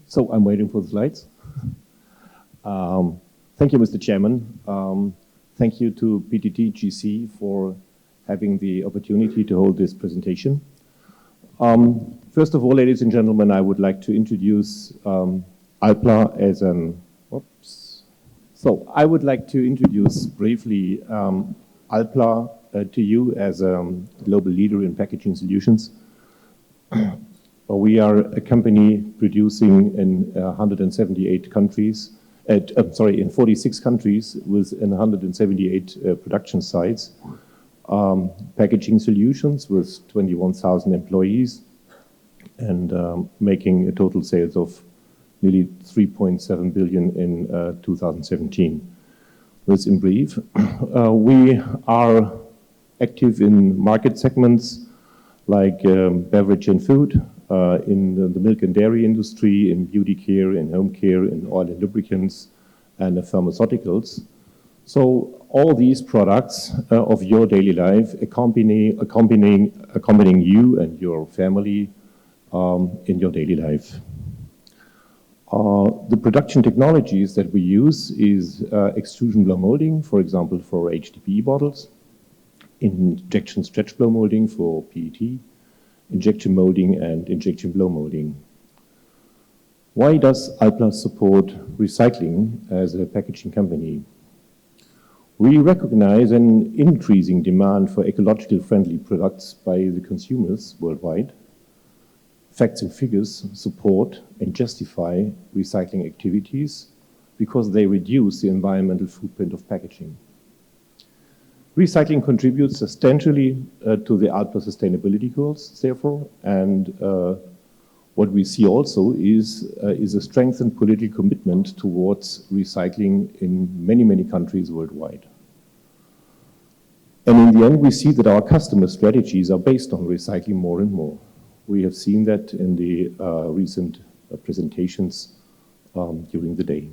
So I'm waiting for the slides. Thank you, Mr. Chairman. Thank you to PTT-GC for having the opportunity to hold this presentation. First of all, ladies and gentlemen, I would like to introduce ALPLA as an, So I would like to introduce briefly ALPLA to you as a global leader in packaging solutions. We are a company producing in 178 countries, in 46 countries with 178 production sites, packaging solutions with 21,000 employees and making a total sales of nearly 3.7 billion in 2017. This in brief. We are active in market segments like beverage and food, in the milk and dairy industry, in beauty care, in home care, in oil and lubricants, and pharmaceuticals. So all these products of your daily life accompanying you and your family in your daily life. The production technologies that we use is extrusion blow molding, for example, for HDPE bottles, injection stretch blow molding for PET, injection molding and injection blow molding. Why does ALPLA support recycling as a packaging company? We recognize an increasing demand for ecologically friendly products by the consumers worldwide. Facts and figures support and justify recycling activities because they reduce the environmental footprint of packaging. Recycling contributes substantially to the ALPLA sustainability goals, therefore, and what we see also is a strengthened political commitment towards recycling in many, many countries worldwide. And in the end, we see that our customer strategies are based on recycling more and more. We have seen that in the recent presentations during the day.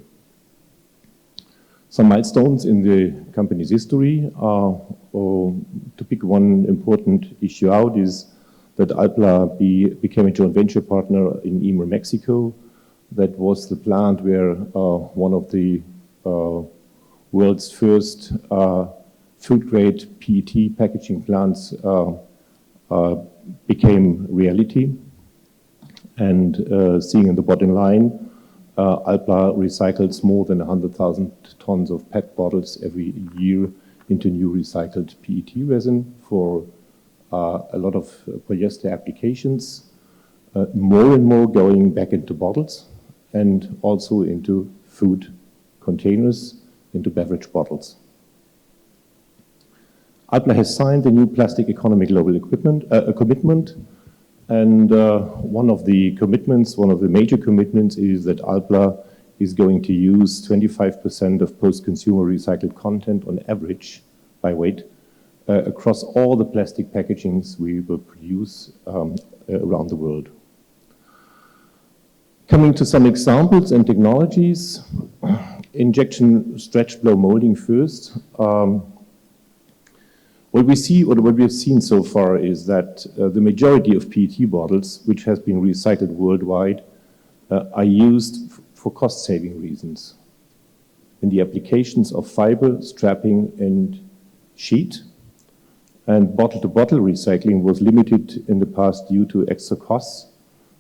Some milestones in the company's history, to pick one important issue out, is that ALPLA became a joint venture partner in Ymir, Mexico. That was the plant where one of the world's first food-grade PET packaging plants became reality. And seeing in the bottom line, ALPLA recycles more than 100,000 tons of PET bottles every year into new recycled PET resin for a lot of polyester applications, more and more going back into bottles and also into food containers, into beverage bottles. ALPLA has signed the new Plastic Economy Global Commitment, and one of the major commitments is that ALPLA is going to use 25% of post-consumer recycled content on average by weight across all the plastic packagings we will produce around the world. Coming to some examples and technologies, injection stretch blow molding first. What we have seen so far is that the majority of PET bottles, which has been recycled worldwide, are used for cost-saving reasons in the applications of fiber, strapping, and sheet. And bottle-to-bottle recycling was limited in the past due to extra costs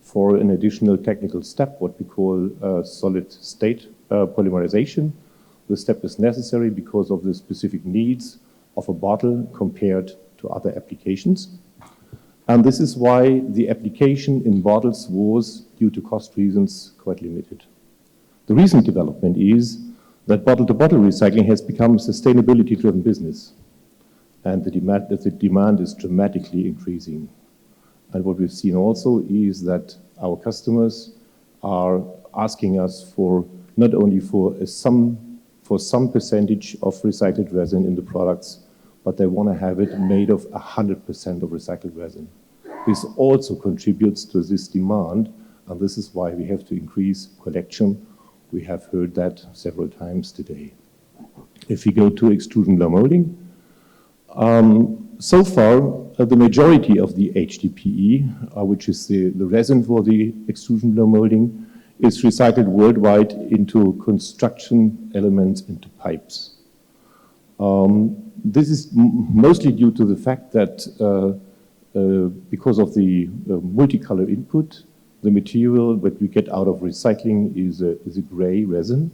for an additional technical step, what we call solid-state polymerization. The step is necessary because of the specific needs of a bottle compared to other applications. And this is why the application in bottles was, due to cost reasons, quite limited. The recent development is that bottle-to-bottle recycling has become a sustainability-driven business, and the demand is dramatically increasing. And what we've seen also is that our customers are asking us for not only for some percentage of recycled resin in the products, but they want to have it made of 100% of recycled resin. This also contributes to this demand, and this is why we have to increase collection. We have heard that several times today. If we go to extrusion blow molding, so far the majority of the HDPE, which is the resin for the extrusion blow molding, is recycled worldwide into construction elements, into pipes. This is mostly due to the fact that because of the multicolor input, the material that we get out of recycling is a gray resin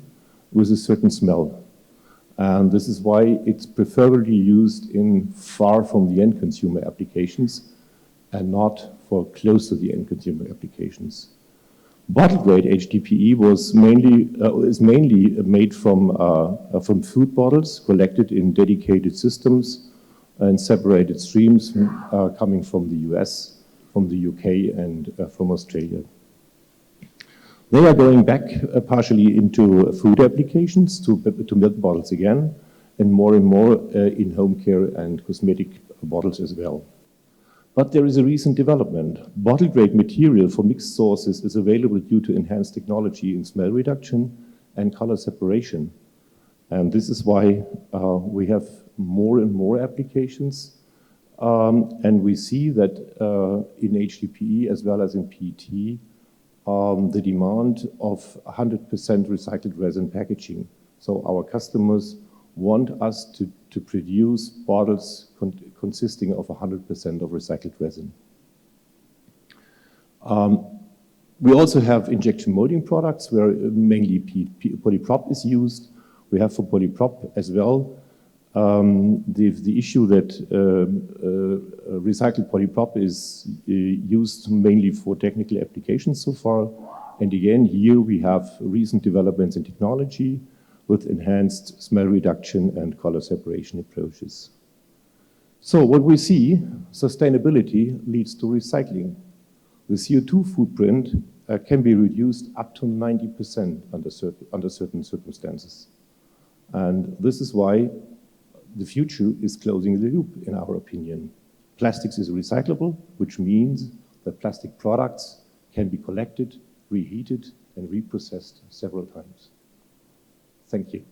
with a certain smell. And this is why it's preferably used in far from the end consumer applications and not for close to the end consumer applications. Bottle grade HDPE is mainly made from food bottles collected in dedicated systems and separated streams coming from the US, from the UK, and from Australia. They are going back partially into food applications, to milk bottles again, and more in home care and cosmetic bottles as well. But there is a recent development. Bottle-grade material for mixed sources is available due to enhanced technology in smell reduction and color separation. And this is why we have more and more applications. And we see that in HDPE as well as in PET, the demand of 100% recycled resin packaging. So our customers want us to produce bottles consisting of 100% of recycled resin. We also have injection molding products where mainly polyprop is used. We have for polyprop as well the issue that recycled polyprop is used mainly for technical applications so far. And again, here we have recent developments in technology with enhanced smell reduction and color separation approaches. So what we see, sustainability leads to recycling. The CO2 footprint can be reduced up to 90% under certain circumstances. And this is why the future is closing the loop, in our opinion. Plastics is recyclable, which means that plastic products can be collected, reheated, and reprocessed several times. Thank you.